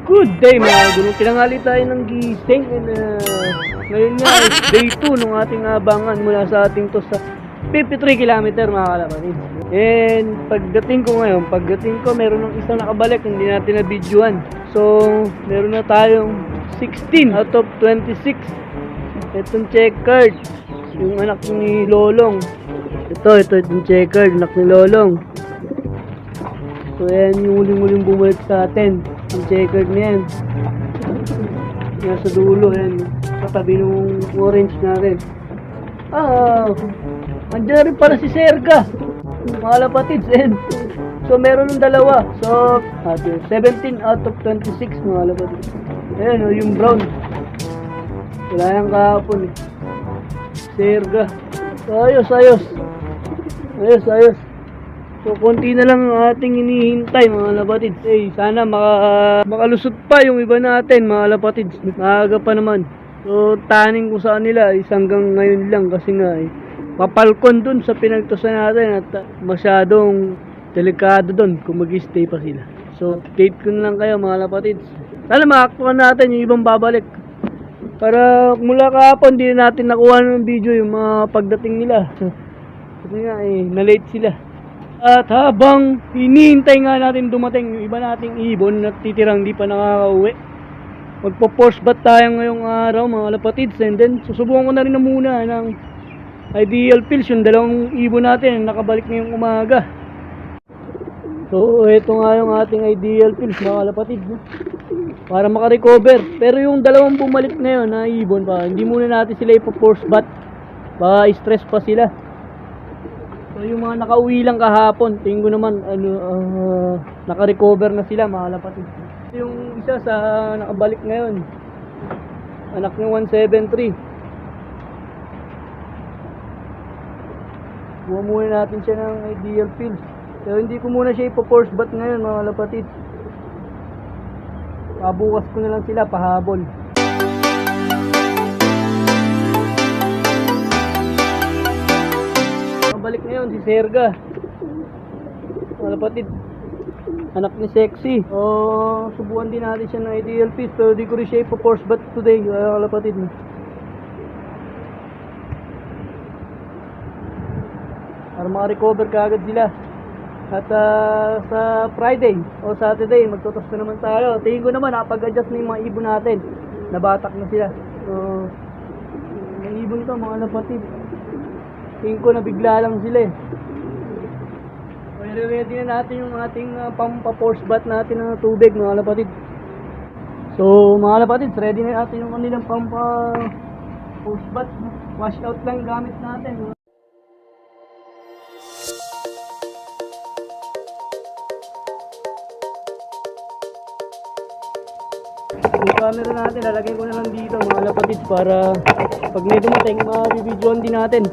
Good day mga guru. Tinanghali tayo ng gising and ngayon nga is day 2 ng ating abangan mula sa ating to sa 53 kilometer mga kalapatid. And pagdating ko meron ng isang nakabalik, hindi natin na videoan. So meron na tayong 16 out of 26. Itong checkered, yung anak ni Lolong. Ito itong checkered, anak ni Lolong. So yan yung huling bumalik sa atin. Yung checkered niyan. Nasa dulo yan. Katabi ng orange na rin. Andiyan rin para si Serga. Mga lapatids. So meron ng dalawa. So 17 out of 26 mga lapatids. Ayan yung brown. Wala yung kahapon eh. Serga. So ayos. So, konti na lang ang ating hinihintay mga lapatids. Sana makalusot pa yung iba natin mga lapatids. Maaga pa naman. So, taning ko sa kanila is hanggang ngayon lang kasi nga papalkon dun sa pinagtosan natin at masyadong delikado dun kung mag-stay pa sila. So, update ko na lang kayo mga lapatids. Sana makakuha natin yung ibang babalik. Para mula kahapon di natin nakuha ng video yung mga pagdating nila. Kasi nga na-late sila. At habang hinihintay nga natin dumating yung iba nating ibon na titirang di pa nakakauwi, magpo-force bat tayo ngayong araw mga lapatids. And then susubukan ko na rin na muna ng ideal pills yung dalawang ibon natin nakabalik ngayong umaga. So ito nga yung ating ideal pills mga lapatids, para makarecover. Pero yung dalawang bumalik ngayon na ibon pa, hindi muna natin sila ipo-force bat, baka stress pa sila. So yung mga nakauwi lang kahapon, tingin ko naman naka-recover na sila mga lapatid. Yung isa sa nakabalik ngayon, anak ng 173. Buha muna natin siya ng ideal pills. Pero hindi ko muna siya ipo-force bat ngayon mga lapatid. Pabukas ko na lang sila pahabol. Balik ngayon si Serga, mga lapatid, anak ni Sexy. Subukan din natin siya ng ideal piece, pero di ko rin siya ipo-force bat today mga lapatid. Para makarecover kaagad sila. At sa Friday o Saturday magtotos na naman tayo. Tingin ko naman nakapag-adjust na yung mga ibon natin, nabatak na sila. So yung ibon ito mga lapatid, tingin ko na bigla lang sila eh. So, i-ready na natin yung ating pampa-force bat natin ng tubig mga lapatid. So mga lapatid, ready na natin yung kanilang pampa-force bat. Wash out lang gamit natin. Yung camera natin, lalagay ko na lang dito mga lapatid para pag may dumating, ma-videoan din natin.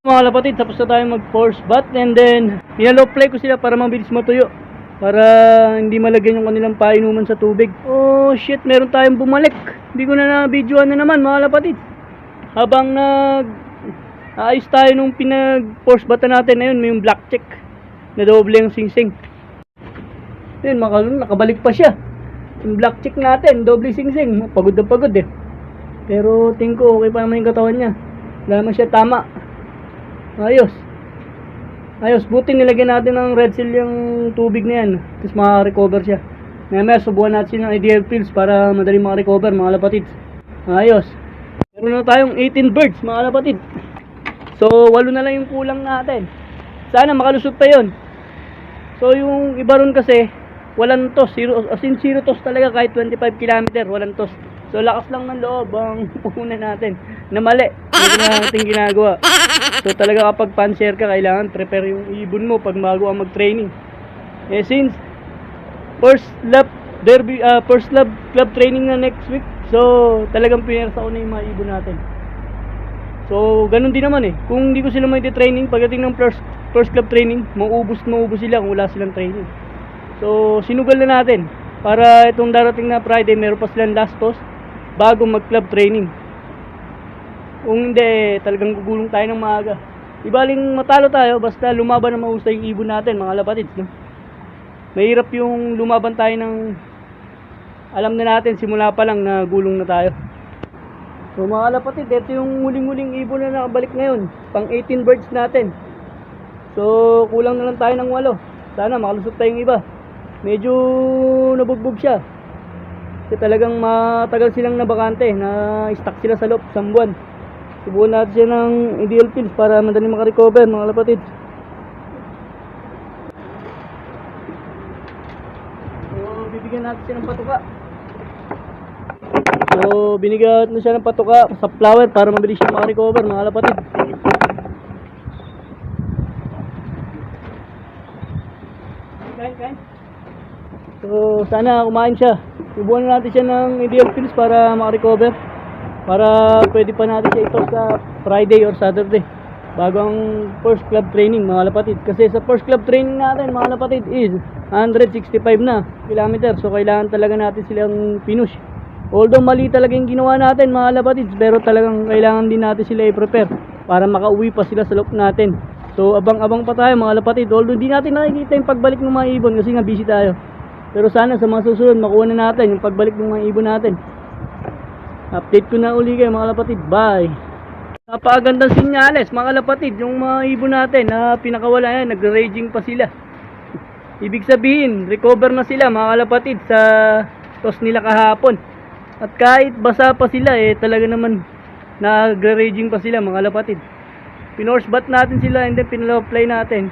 Mga lapatid, tapos na tayo mag-force bat and then pinalow play ko sila para mabilis matuyo, para hindi malagyan yung kanilang painuman sa tubig. Oh shit, meron tayong bumalik. Hindi ko na na-videoan na naman mga lapatid. Habang ayos tayo nung pinag-force bat natin na yun, may yung black check na doble yung singsing. Yun, nakabalik pa siya. Yung black check natin, doble singsing. Pagod na pagod eh. Pero tingin ko okay pa naman yung katawan niya. Wala naman siya tama. Ayos, buti nilagyan natin ng red seal yung tubig na yan, tapos makarecover siya. Mamaya subukan natin ng ideal pills para madali makarecover mga lapatid. Ayos, meron na tayong 18 birds mga lapatid. So 8 na lang yung kulang natin. Sana makalusot pa yon. So yung iba ron kasi walang toss, zero toss talaga. Kahit 25 km walang toss. So lakas lang ng loob ang puhunan natin na mali, hindi natin ginagawa. So talaga kapag pan-share ka, kailangan prepare yung ibon mo pag bago ang mag-training. Since first lap club training na next week, so talagang pinersa ko na yung mga ibon natin. So ganun din naman eh. Kung hindi ko sila may training pagdating ng first club training, maubos sila kung wala silang training. So sinugal na natin para itong darating na Friday meron pa silang last toss bago mag club training. Kung hindi, talagang gugulong tayo ng maaga. Ibaling matalo tayo basta lumaban na mahusay yung ibon natin, mga lapatids, no? Mahirap yung lumaban tayo ng alam na natin simula pa lang na gulong na tayo. So mga lapatid, ito yung muling ibon na nakabalik ngayon, pang 18 birds natin. So kulang na lang tayo ng 8. Sana makalusot tayong iba. Medyo nabugbog siya kasi talagang matagal silang nabakante, na stuck sila sa loob, isang buwan. Subukan natin siya ng ideal pills para madali makarecover, mga lapatid. So bibigyan natin siya ng patuka. So binigyan na siya ng patuka sa flower para mabilis siya makarecover, mga lapatid. Kain. So sana kumain siya. Subukan natin siya ng ideal pills para makarecover, para pwede pa natin siya ito sa Friday or Saturday bago ang first club training, mga lapatid. Kasi sa first club training natin, mga lapatid, is 165 na kilometer. So kailangan talaga natin silang pinush. Although mali talaga yung ginawa natin, mga lapatid, pero talagang kailangan din natin sila i-prepare para makauwi pa sila sa loop natin. So abang-abang pa tayo, mga lapatid. Although di natin nakikita yung pagbalik ng mga ibon kasi nga busy tayo, pero sana sa mga susunod makuha na natin yung pagbalik ng mga ibon natin. Update ko na uli kayo, mga lapatid. Bye. Napakagandang sinyales, mga lapatid, yung mga ibon natin na pinakawala yan, nagre-raging pa sila. Ibig sabihin, recover na sila, mga lapatid, sa toss nila kahapon. At kahit basa pa sila, talaga naman nagre-raging pa sila, mga lapatid. Pinorse bat natin sila and then pinlo-apply natin.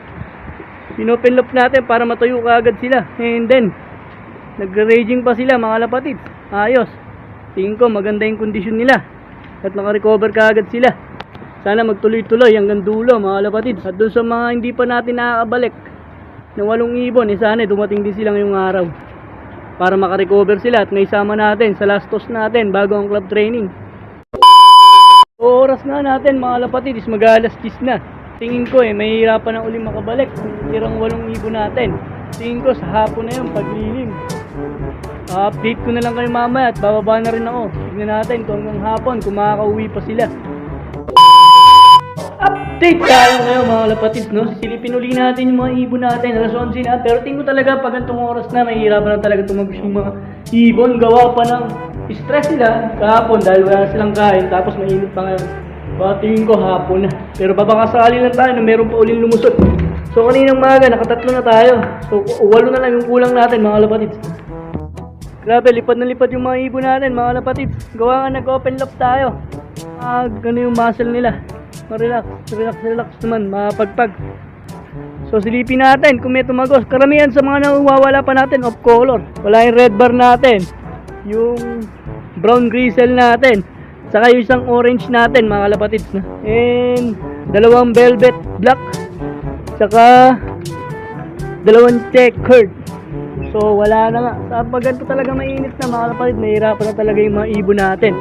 Pinopen loop natin para matuyo kaagad sila. And then nagre-raging pa sila, mga lapatid. Ayos. Tingin ko maganda yung kondisyon nila at naka-recover kaagad sila. Sana magtuloy-tuloy hanggang dulo, mga lapatid. At doon sa mga hindi pa natin nakakabalik na 8 ibon, sana dumating din sila ngayong araw para maka-recover sila at may sama natin sa last toss natin bago ang club training. Oras nga natin, mga lapatid, is mag-alas 10 na. Tingin ko may hirapan na ulit makabalik kung tirang 8 ibon natin. Tingin ko sa hapon na yun, paglilim. Update ko na lang kayo mamaya at bababa na rin ako. Tignan natin kung hanggang hapon kung makakauwi pa sila. Update tayo ngayon, mga lapatid, no? Silipin uli natin yung mga ibon natin. Alas 11 na, pero tingin ko talaga pag antong oras na, may hirapan na talaga tumagos yung mga ibon. Gawa pa ng stress sila kahapon dahil wala silang kain, tapos mainit pa ngayon. Tingin ko hapon na, pero babakasali lang tayo na meron pa uling lumusot. So kaninang maga nakatatlo na tayo, so 8 na lang yung kulang natin, mga lapatid. Grabe, lipad na lipad yung mga ibon natin, mga lapatid. Gawa nga nag-open loop tayo. Gano yung muscle nila, relax naman, mapagpag. So silipin natin kung may tumagos. Karamihan sa mga nawawala pa natin off color. Wala yung red bar natin, yung brown grizzle natin, saka yung isang orange natin, mga kalapatids, no? And 2 velvet black, saka 2 checkered. So wala na nga. Sa pag ganito talaga mainit na, mga kalapatid, mahirapan na talaga yung mga ibon natin.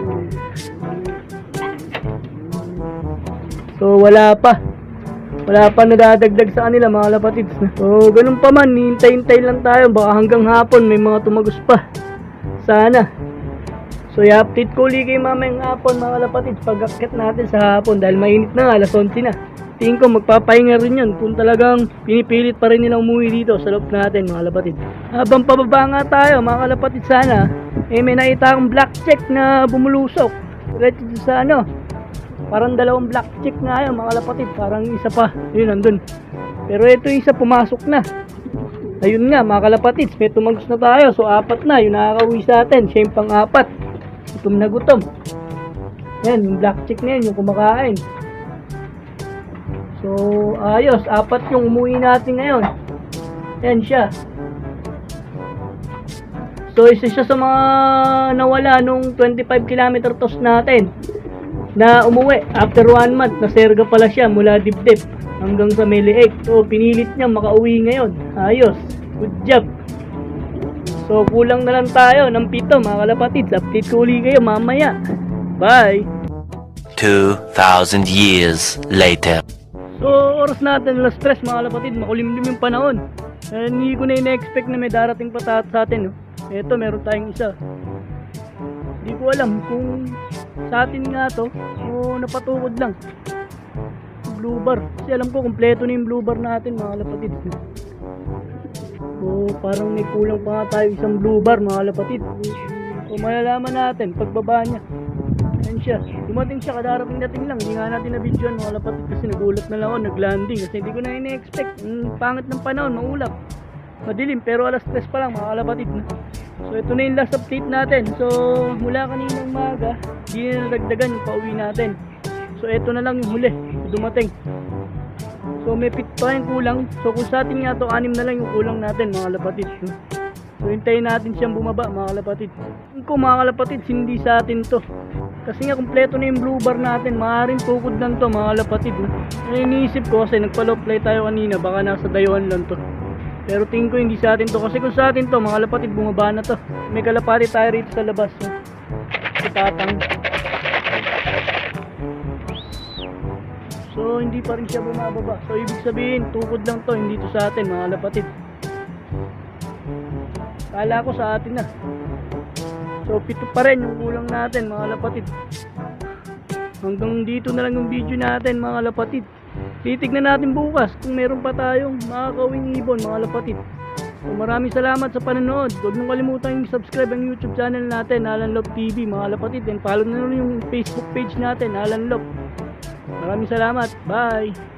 So wala pa nadadagdag sa kanila, mga kalapatids, no? So ganun pa man, hintay-hintay lang tayo, baka hanggang hapon may mga tumagos pa. Sana. So i-update ko ulit kayo mamayang hapon, mga kalapatids, pag-akit natin sa hapon dahil mainit na nga, alas 11 na. Tingin ko magpapahinga rin yun kung talagang pinipilit pa rin nila umuwi dito sa loob natin, mga kalapatids. Habang pababa nga tayo, mga kalapatids, sana may nakita akong black check na bumulusok diretso sa parang 2 black check nga yun, mga kalapatids. Parang isa pa, yun nandun, pero ito isa pumasok na. Ayun nga, mga kalapatids, may tumagos na tayo. So 4 na, yung nakakauwi sa atin, siya yung pang-4. Gutom na gutom. Yan, yung black chick na yun, yung kumakain. So ayos, 4 yung umuwi natin ngayon. Yan siya. So isa siya sa mga nawala nung 25 km toss natin na umuwi after 1 month. Naserga pala siya mula dibdib hanggang sa Meliek. So pinilit niya makauwi ngayon. Ayos, good job. So kulang na lang tayo ng 7, mga kalapatids. Update ko uli kayo mamaya. Bye. 2,000 years later. So oras natin alas 3 mga kalapatid, makulimlim yung panahon. Hindi ko na ina-expect na may darating pa sa atin. No? Eto, meron tayong isa. Hindi ko alam kung sa atin nga to o napatukod lang. Blue bar. Kasi alam ko kompleto na yung blue bar natin mga kalapatid. So parang may kulang pa nga tayo isang blue bar mga kalapatid. So malalaman natin pagbaba niya. Ayan siya. Dumating siya, kadarating-dating lang. Hindi nga natin na-videoan mga kalapatid kasi nagulat na lang ako, nag-landing. Kasi hindi ko na ina-expect. Pangit ng panahon, maulap. Madilim, pero alas 3 pa lang mga kalapatid. So ito na yung last update natin. So mula kaninang umaga, hindi na nadagdagan yung pauwi natin. So ito na lang yung huli, dumating. So may pit pa yung kulang. So kung sa atin nga to, 6 na lang yung kulang natin mga kalapatid. So hintayin natin siyang bumaba mga kalapatid. Kung mga kalapatid, hindi sa atin to. Kasi nga kompleto na yung blue bar natin. Maaaring tukod lang to mga kalapatid. Iniisip ko kasi nagpa-low play tayo kanina, baka nasa dayuhan lang to. Pero tingin ko hindi sa atin to. Kasi kung sa atin to mga kalapatid, bumaba na to. May kalapati tayo rito sa labas. Si Tatang. So hindi pa rin siya bumababa. So ibig sabihin tukod lang to, hindi to sa atin mga kalapatid. Kala ko sa atin na. So pito pa rin yung kulang natin mga kalapatid. Hanggang dito na lang yung video natin mga kalapatid. Titignan natin bukas kung meron pa tayong makakawing ibon mga kalapatid. So maraming salamat sa panonood. Huwag mong kalimutan yung subscribe ang YouTube channel natin, Alan Love TV mga kalapatid. And follow na rin yung Facebook page natin, Alan Love. Maraming salamat. Bye!